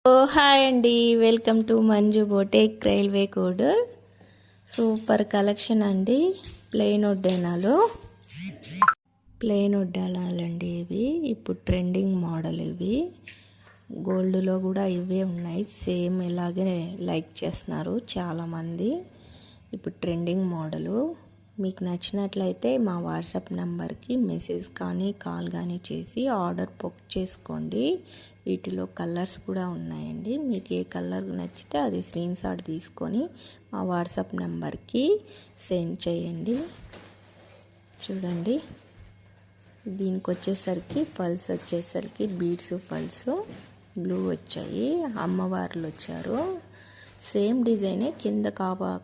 Hi అండి, welcome to Manju boutique Railway Kodur. Super collection అండి. Plain వడ్డానాలండి ఇవి. ఇప్పుడు ట్రెండింగ్ మోడల్ ఇవి. గోల్డ్లో కూడా ఇవే ఉన్నాయి. సేమ్ ఇలాగే లైక్ చేస్తున్నారు చాలామంది. ఇప్పుడు ట్రెండింగ్ మోడలు. మీకు నచ్చినట్లయితే మా వాట్సాప్ నెంబర్కి మెసేజ్ కానీ కాల్ కానీ చేసి ఆర్డర్ బుక్ చేసుకోండి. వీటిలో కలర్స్ కూడా ఉన్నాయండి. మీకు ఏ కలర్ నచ్చితే అది స్క్రీన్ షాట్ తీసుకొని మా వాట్సాప్ నెంబర్కి సెండ్ చేయండి. చూడండి, దీనికి వచ్చేసరికి ఫల్స్ వచ్చేసరికి బీడ్స్ ఫల్స్ బ్లూ వచ్చాయి. అమ్మవార్లు వచ్చారు. సేమ్ డిజైనే కింద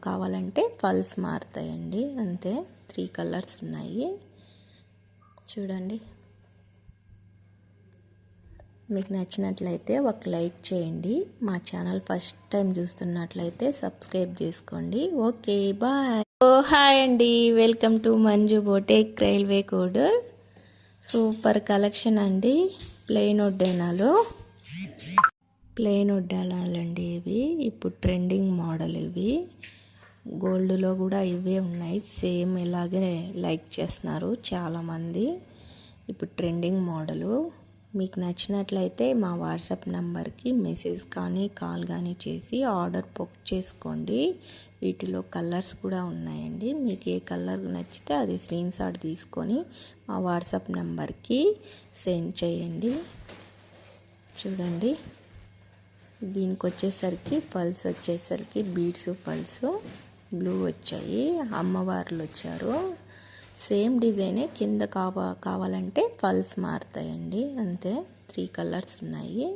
కావాలంటే ఫల్స్ మారుతాయండి. అంతే. 3 కలర్స్ ఉన్నాయి. చూడండి, మీకు నచ్చినట్లయితే ఒక లైక్ చేయండి. మా ఛానల్ ఫస్ట్ టైం చూస్తున్నట్లయితే సబ్స్క్రైబ్ చేసుకోండి. Okay, bye. హాయ్ అండి, welcome to Manju boutique Railway Kodur. Super collection అండి. ప్లెయిన్ వడ్డానాలండి ఇవి. ఇప్పుడు ట్రెండింగ్ మోడల్ ఇవి. గోల్డ్లో కూడా ఇవే ఉన్నాయి. సేమ్ ఇలాగే లైక్ చేస్తున్నారు చాలామంది. ఇప్పుడు ట్రెండింగ్ మోడలు. మీకు నచ్చినట్లయితే మా వాట్సాప్ నెంబర్కి మెసేజ్ కానీ కాల్ కానీ చేసి ఆర్డర్ బుక్ చేసుకోండి. వీటిలో కలర్స్ కూడా ఉన్నాయండి. మీకు ఏ కలర్ నచ్చితే అది స్క్రీన్ షాట్ తీసుకొని మా వాట్సాప్ నెంబర్కి సెండ్ చేయండి. చూడండి, దీనికి వచ్చేసరికి ఫల్స్ వచ్చేసరికి బీడ్స్ ఫల్స్ బ్లూ వచ్చాయి. అమ్మవార్లు వచ్చారు. సేమ్ డిజైనే కింద కావాలంటే ఫల్స్ మారుతాయండి. అంతే. 3 కలర్స్ ఉన్నాయి.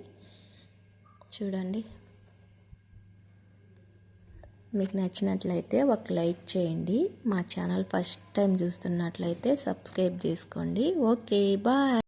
చూడండి, మీకు నచ్చినట్లయితే ఒక లైక్ చేయండి. మా ఛానల్ ఫస్ట్ టైం చూస్తున్నట్లయితే సబ్స్క్రైబ్ చేసుకోండి. Okay, bye.